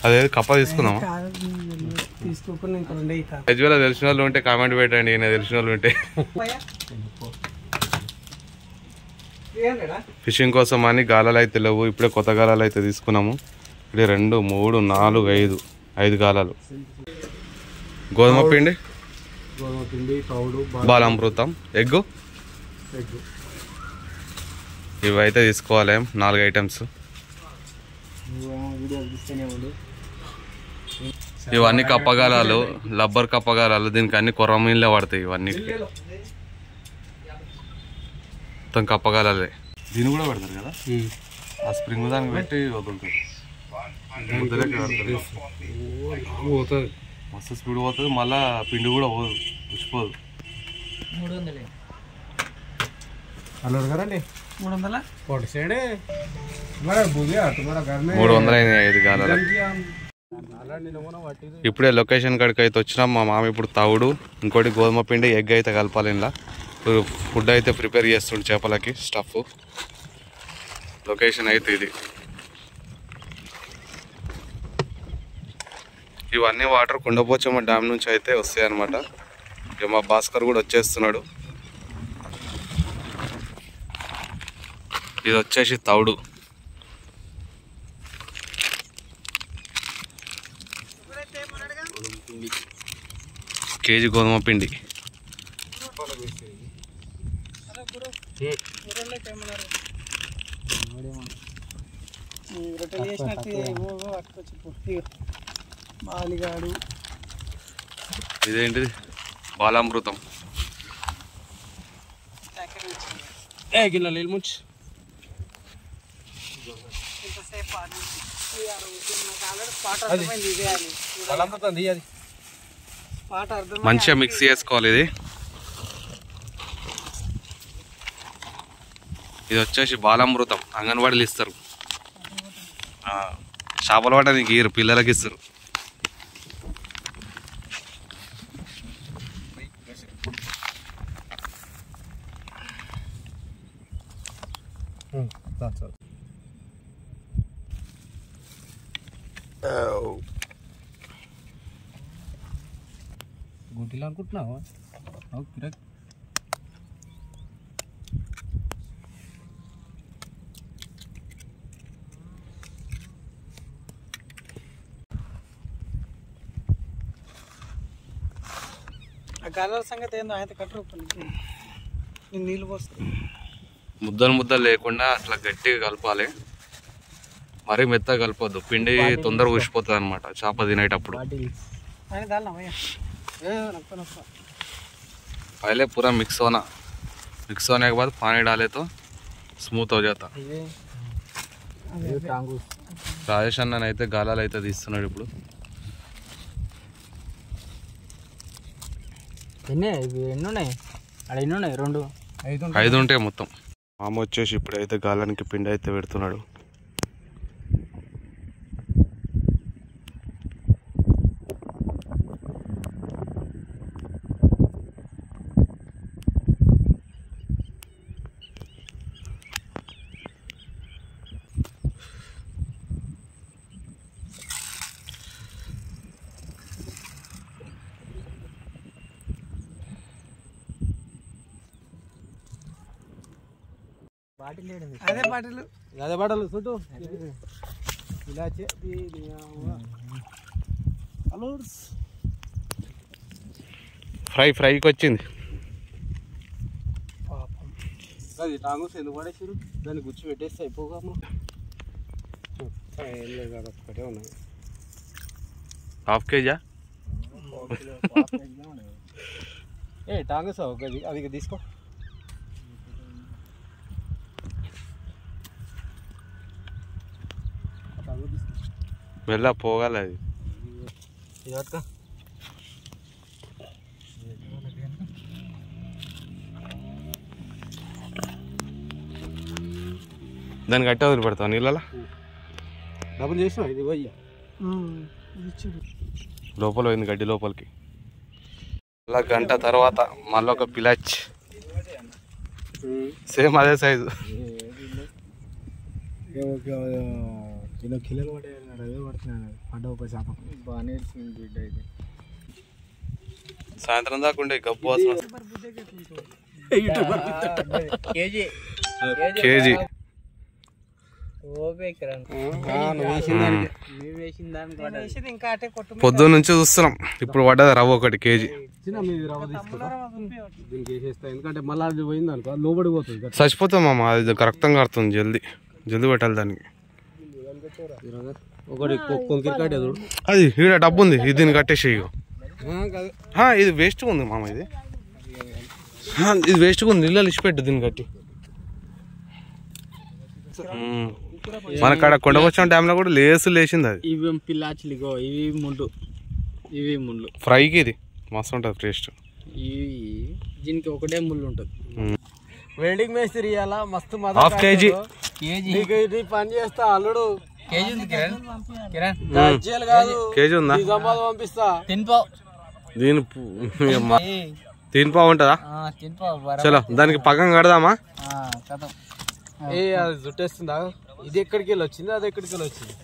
అదే కప్ప తీసుకుందామా? యజ్వాల తెలిసిన వాళ్ళు ఉంటే కామెంట్ పెట్టండి, ఈయన తెలిసిన వాళ్ళు ఉంటే. ఫిషింగ్ కోసం అని గాలాలు అయితే లేవు, ఇప్పుడే కొత్త గాలాలు అయితే తీసుకున్నాము. ఇక్కడ 2, 3, 4, 5 గాలాలు. గోధుమ పిండి, బాలామృతం, ఎగ్గు, ఇవైతే తీసుకోవాలి. 4 ఐటమ్స్. ఇవన్నీ కప్పగాలాలు, లబ్బర్ కప్పగాలాలు. దీనికి అన్ని కొర్రమీన్లే పడతాయి. ఇవన్నీ మొత్తం కప్పగాలే. దీన్ని కూడా పెడతారు కదా, ఆ స్ప్రింగ్ దానికి పెట్టి వదులుతుంది. పోతుంది, మస్తు స్పీడ్ పోతుంది. మళ్ళా పిండి కూడా పోదు, ఉచ్చిపోదు. 300 అయినాయి 5 గాలాలు. ఇప్పుడే లొకేషన్ కాడికి అయితే వచ్చినాం. మా మామ ఇప్పుడు తవుడు, ఇంకోటి గోధుమ పిండి, ఎగ్ అయితే కలపాలి. ఇలా ఫుడ్ అయితే ప్రిపేర్ చేస్తుండే చేపలకి స్టఫ్. లొకేషన్ అయితే ఇది. ఇవన్నీ వాటర్ కుండపోచమ్మ డ్యామ్ నుంచి అయితే వస్తాయి అన్నమాట. ఇక మా భాస్కర్ కూడా వచ్చేస్తున్నాడు. ఇది వచ్చేసి తవుడు. కేజీ గోధుమ పిండి. ఇదేంటిది? బాలామృతం. మంచిగా మిక్స్ చేసుకోవాలి. ఇది వచ్చేసి బాలామృతం. అంగన్వాడీలు ఇస్తారు. చేపల వాట నీకు ఇయ్యరు, పిల్లలకి ఇస్తారు. గుంటిలో అనుకుంటున్నావా? గాలాల సంగతి ఏందో ఆయన కట్టరు. నీళ్ళు పోస్తాయి. ముద్దలు లేకుండా అట్లా గట్టిగా కలపాలి. మరీ మెత్తగా కలపొద్దు, పిండి తొందరగా ఊసిపోతుంది అనమాట చేప తినేటప్పుడు. पहले पूरा मिक्स होने के बाद पानी डाले तो स्मूथ हो जाता. రాజేష్ అన్న అయితే గాలాలు అయితే తీస్తున్నాడు ఇప్పుడు. ఎన్ని ఉన్నాయి? 5 ఉంటాయి మొత్తం. మామ వచ్చేసి ఇప్పుడైతే గాలానికి పిండి అయితే పెడుతున్నాడు. అదే బాటలు చుట్టూ ఇలా ఫ్రైకి వచ్చింది. అది టాంగూస్ ఎందుకు పడేసారు? దాన్ని గుచ్చి పెట్టేస్తే అయిపోగా. ఏం లేదు కదా, ఒక్కటే ఉన్నాయి. హాఫ్ కేజా? టాంగూస్ అది తీసుకో. మెల్ల పోగాలి అది. దాన్ని గట్ట వదిలి పెడతావు నీళ్ళ. డబ్బులు చేసినా ఇది పోయి లోపల పోయింది గడ్డి లోపలికి. అలా గంట తర్వాత మళ్ళీ ఒక పిలాచ్, సేమ్ అదే సైజు. కిలోలు పడే అదే పడుతున్నాను పడ్డ ఒక చేప బాగానే బిడ్డ ఇది సాయంత్రం దాకా ఉండే గబ్బు కేజీ పొద్దున్న నుంచి చూస్తున్నాం. ఇప్పుడు పడ్డది రవ్వ ఒకటి కేజీ. ఎందుకంటే మళ్ళీ అది పోయింది అనుకో లోబడి పోతుంది చచ్చిపోతాం మామ. అది రక్తం కారుతుంది. జల్దీ పెట్టాలి దానికి. ఒకటి కొంకిరికాయ అది ఈడ డబ్బు ఉంది. ఇది దీన్ని కట్టేసి ఇది వేస్ట్గా ఉంది మామ. ఇది వేస్ట్గా ఉంది. ఇళ్ళలో ఇచ్చిపెట్టు దీన్ని కట్టి. మన కాడ కొండకొచ్చిన డ్యామ్లో కూడా లేసింది అది. ఇవి పిల్లాచులు ఇగో ఇవి ముళ్ళు ఫ్రైకి ఇది మస్తు ఉంటుంది టేస్ట్. దీనికి ఒకటే ముళ్ళు ఉంటుంది. వెల్డింగ్ మేస్త్రి ఇయ్యాల మస్తు హాఫ్ కేజీ పని చేస్తా అల్లుడు. కేజీ ఉందా? పంపిస్తా తినిపా ఉంటుందా? చలో దానికి పక్కన కడదామా? అది జుట్టేస్తుందా? ఇది ఎక్కడికి వెళ్ళి వచ్చింది, అది ఎక్కడికి వెళ్ళి వచ్చింది.